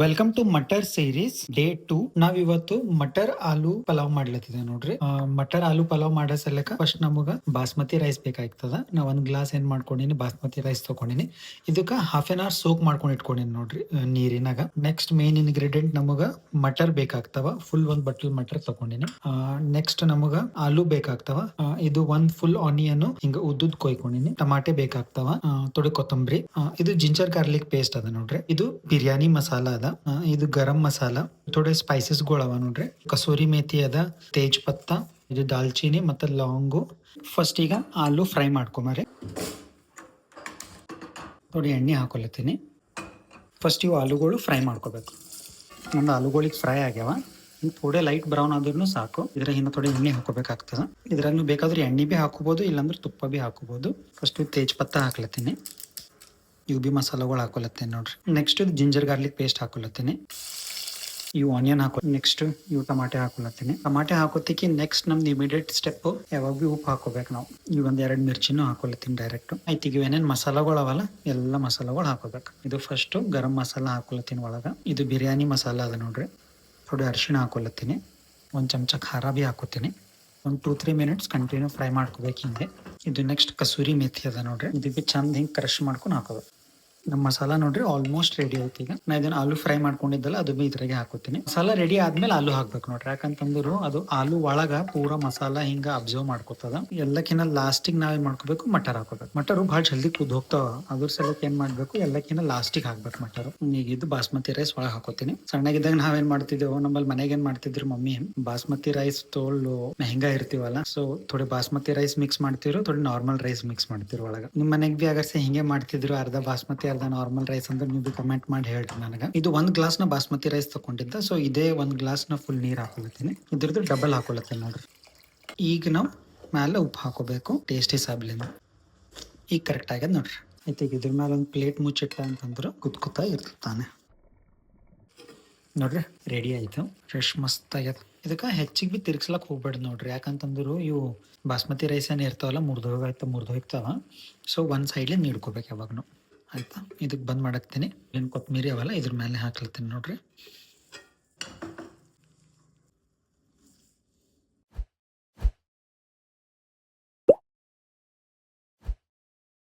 Welcome to matter series day 2. ನಾವಿವತ್ತು ಮಟರ್ ಆಲೂ ಪಲಾವ್ ಮಾಡ್ಲತ್ತಿದೆ ನೋಡ್ರಿ. ಮಟರ್ ಆಲೂ ಪಲಾವ್ ಮಾಡೋ ಸಲಕ ಫಸ್ಟ್ ನಮಗ ಬಾಸ್ಮತಿ ರೈಸ್ ಬೇಕಾಗ್ತದ. ನಾ ಒಂದ್ ಗ್ಲಾಸ್ ಏನ್ ಮಾಡ್ಕೊಂಡಿನಿ ಬಾಸ್ಮತಿ ರೈಸ್ ತಗೊಂಡಿನಿ. ಇದಕ್ಕ ಹಾಫ್ ಅನ್ ಅವರ್ ಸೋಕ್ ಮಾಡ್ಕೊಂಡು ಇಟ್ಕೊಂಡಿನಿ ನೋಡ್ರಿ ನೀರಿನಾಗ. ನೆಕ್ಸ್ಟ್ ಮೇನ್ ಇಂಗ್ರೀಡಿಯೆಂಟ್ ನಮಗ ಮಟರ್ ಬೇಕಾಗ್ತವ. ಫುಲ್ ಒಂದ್ ಬಟ್ಲ್ ಮಟರ್ ತಗೊಂಡಿನಿ. ನೆಕ್ಸ್ಟ್ ನಮಗ ಆಲೂ ಬೇಕಾಗ್ತವ. ಇದು ಒಂದ್ ಫುಲ್ ಆನಿಯನ್ ಹಿಂಗ ಉದ್ದುದ್ ಕೊಯ್ಕೊಂಡಿನಿ. ಟಮಾಟೆ ಬೇಕಾಗ್ತವ. ತೊಡೆ ಕೊತ್ತಂಬರಿ. ಇದು ಜಿಂಜರ್ ಗಾರ್ಲಿಕ್ ಪೇಸ್ಟ್ ಅದ ನೋಡ್ರಿ. ಇದು ಬಿರಿಯಾನಿ ಮಸಾಲಾ ಅದ. ಇದು ಗರಂ ಮಸಾಲಾ. ಥೋಡೆ ಸ್ಪೈಸಸ್ ಗಳು ಅವ ನೋಡ್ರಿ. ಕಸೂರಿ ಮೇಥಿ ಅದ, ತೇಜ್ ಪತ್ತ, ಇದು ದಾಲ್ಚೀನಿ ಮತ್ತೆ ಲವಂಗು. ಫಸ್ಟ್ ಈಗ ಆಲೂ ಫ್ರೈ ಮಾಡ್ಕೊಂಬರಿ. ಥೋಡಿ ಎಣ್ಣೆ ಹಾಕೊಲತ್ತೀನಿ. ಫಸ್ಟ್ ಇವು ಆಲೂಗಳು ಫ್ರೈ ಮಾಡ್ಕೋಬೇಕು. ಒಂದು ಆಲೂಗಳಿಗೆ ಫ್ರೈ ಆಗ್ಯಾವ. ಥೋಡೆ ಲೈಟ್ ಬ್ರೌನ್ ಆದ್ರೂ ಸಾಕು. ಇದ್ರ ಹಿಂದೆ ಥೋಡೆ ಎಣ್ಣೆ ಹಾಕೋಬೇಕಾಗ್ತದ. ಇದ್ರಾಗ ಬೇಕಾದ್ರೆ ಎಣ್ಣೆ ಬಿ ಹಾಕೋಬಹುದು, ಇಲ್ಲಾಂದ್ರೆ ತುಪ್ಪ ಬಿ ಹಾಕೋಬಹುದು. ಫಸ್ಟ್ ತೇಜ್ ಪತ್ತ ಹಾಕ್ಲತ್ತೀನಿ. ಇವು ಬಿ ಮಸಾಲೆಗಳು ಹಾಕೊಲತ್ತೀನಿ ನೋಡ್ರಿ. ನೆಕ್ಸ್ಟ್ ಜಿಂಜರ್ ಗಾರ್ಲಿಕ್ ಪೇಸ್ಟ್ ಹಾಕೊಲತ್ತೀನಿ. ಇವು ಆನಿಯನ್ ಹಾಕೋ. ನೆಕ್ಸ್ಟ್ ಇವು ಟಮಾಟೆ ಹಾಕೊಲತ್ತೀನಿ. ಟಮಾಟೆ ಹಾಕೋತಿಕ್ಕಿ ನೆಕ್ಸ್ಟ್ ನಮ್ದು ಇಮಿಡಿಯೇಟ್ ಸ್ಟೆಪ್ ಯಾವಾಗ ಬಿ ಉಪ್ಪು ಹಾಕೋಬೇಕು ನಾವು. ಈ ಒಂದ್ 2 ಮಿರ್ಚಿನೂ ಹಾಕೊಲತ್ತೀನಿ ಡೈರೆಕ್ಟ್. ಆಯ್ತು, ಈಗ ಏನೇನ್ ಮಸಾಲೆಗಳು ಅವಲ್ಲ ಎಲ್ಲ ಮಸಾಲೆಗಳು ಹಾಕೋಬೇಕು. ಇದು ಫಸ್ಟ್ ಗರಂ ಮಸಾಲ ಹಾಕೊಲತ್ತೀನಿ ಒಳಗ. ಇದು ಬಿರಿಯಾನಿ ಮಸಾಲ ಅದ ನೋಡ್ರಿ. ಥೋಡೆ ಅರಿಶಿಣ ಹಾಕೊಲತ್ತೀನಿ. ಒಂದ್ ಚಮಚ ಖಾರ ಬಿ ಹಾಕೋತೀನಿ. ಒಂದು 2-3 ಮಿನಿಟ್ಸ್ ಕಂಟಿನ್ಯೂ ಫ್ರೈ ಮಾಡ್ಕೋಬೇಕು ಹಿಂಗೆ. ಇದು ನೆಕ್ಸ್ಟ್ ಕಸೂರಿ ಮೇಥಿ ಅದ ನೋಡ್ರಿ. ಇದಕ್ಕೆ ಚಂದ ಹಿಂಗೆ ಕ್ರಶ್ ಮಾಡ್ಕೊಂಡು ಹಾಕೋಬೇಕು. ನಮ್ಮ ಮಸಾಲ ನೋಡ್ರಿ ಆಲ್ಮೋಸ್ಟ್ ರೆಡಿ ಐತಿ. ಈಗ ನಾ ಇದನ್ನ ಆಲೂ ಫ್ರೈ ಮಾಡ್ಕೊಂಡಿದ್ದಲ್ಲ ಅದು ಬಿ ಇದ್ರಾಗೆ ಹಾಕೋತೀನಿ. ಮಸಾಲ ರೆಡಿ ಆದ್ಮೇಲೆ ಆಲೂ ಹಾಕ್ಬೇಕು ನೋಡ್ರಿ. ಯಾಕಂತಂದ್ರು ಅದು ಆಲೂ ಒಳಗ ಪೂರಾ ಮಸಾಲ ಹಿಂಗ ಅಬ್ಸರ್ವ್ ಮಾಡ್ಕೋತದ. ಎಲ್ಲಕ್ಕಿಂತ ಲಾಸ್ಟಿಗೆ ನಾವೇನ್ ಮಾಡ್ಕೋಬೇಕು, ಮಟರ್ ಹಾಕೋಬೇಕು. ಮಟರು ಭಾಳ ಜಲ್ದಿ ಕುದ್ ಹೋಗ್ತಾವ. ಅದ್ರ ಸಲಕ್ಕೆ ಏನ್ ಮಾಡ್ಬೇಕು, ಎಲ್ಲಕ್ಕಿಂತ ಲಾಸ್ಟಿಗೆ ಹಾಕ್ಬೇಕು ಮಟರ್. ಈಗ ಇದು ಬಾಸ್ಮತಿ ರೈಸ್ ಒಳಗೆ ಹಾಕೋತೀನಿ. ಸಣ್ಣಗಿದ್ದಾಗ ನಾವೇನ್ ಮಾಡ್ತಿದ್ದೇವೆ, ನಮ್ಮಲ್ಲಿ ಮನೆಗೆ ಏನ್ ಮಾಡ್ತಿದ್ರು ಮಮ್ಮಿ, ಬಾಸ್ಮತಿ ರೈಸ್ ತೋಳು ಮೆಹಂಗಾ ಇರ್ತೀವಲ್ಲ, ಸೊ ಥೋಡೆ ಬಾಸ್ಮತಿ ರೈಸ್ ಮಿಕ್ಸ್ ಮಾಡ್ತಿರು, ಥೋಡೆ ನಾರ್ಮಲ್ ರೈಸ್ ಮಿಕ್ಸ್ ಮಾಡ್ತಿರು ಒಳಗ. ನಿಮ್ ಮನೆಗ್ ಬಿ ಅಗರ್ಸೆ ಹಿಂಗೆ ಮಾಡ್ತಿದ್ರು, ಅರ್ಧ ಬಾಸ್ಮತಿ ಅರ್ಧ ನಾರ್ಮಲ್ ರೈಸ್ ಅಂದ್ರೆ ನೀವು ಕಮೆಂಟ್ ಮಾಡಿ ಹೇಳ್ರಿ ನನಗೆ. ಇದು 1 ಗ್ಲಾಸ್ ನ ಬಾಸ್ಮತಿ ರೈಸ್ ತಗೊಂಡಿದ್ದ. ಸೊ ಇದೇ 1 ಗ್ಲಾಸ್ ನ ಫುಲ್ ನೀರ್ ಹಾಕೊಳತ್ತೀನಿ. ಇದ್ರದ್ದು ಡಬಲ್ ಹಾಕೊಳತ್ತೀನಿ ನೋಡ್ರಿ. ಈಗ ನಾವು ಮೇಲೆ ಉಪ್ಪು ಹಾಕೋಬೇಕು ಟೇಸ್ಟ್ ಹಿಸಾಬ್ಲಿಂದ. ಈಗ ಕರೆಕ್ಟ್ ಆಗ್ಯದ ನೋಡ್ರಿ. ಆಯ್ತು, ಈಗ ಇದ್ರ ಮೇಲೆ ಒಂದು ಪ್ಲೇಟ್ ಮುಚ್ಚಿಟ್ಟ ಅಂತಂದ್ರೆ ಕುತ್ಕುತ್ತಾ ಇರ್ತಾನೆ ನೋಡ್ರಿ. ರೆಡಿ ಆಯ್ತು. ಫ್ರೆಶ್ ಮಸ್ತ್ ಆಗ್ಯದ. ಇದಕ್ಕೆ ಹೆಚ್ಚಿಗೆ ಬಿ ತಿರ್ಗ್ಸ್ಲಕ್ ಹೋಗ್ಬೇಡ ನೋಡ್ರಿ. ಯಾಕಂತಂದ್ರು ಇವು ಬಾಸ್ಮತಿ ರೈಸ್ ಏನ್ ಇರ್ತಾವಲ್ಲ ಮುರ್ದೋಗ್ತಾವ. ಸೊ ಒಂದ್ ಸೈಡ್ಲಿ ನೀಡ್ಕೋಬೇಕು ಯಾವಾಗ್ನು. ಆಯ್ತಾ, ಇದಕ್ಕೆ ಬಂದ್ ಮಾಡಾಕ್ತೀನಿ. ಏನು ಕೊತ್ತಂಬರಿ ಅವಲ್ಲ ಇದ್ರ ಮೇಲೆ ಹಾಕ್ಲತ್ತೀನಿ ನೋಡ್ರಿ.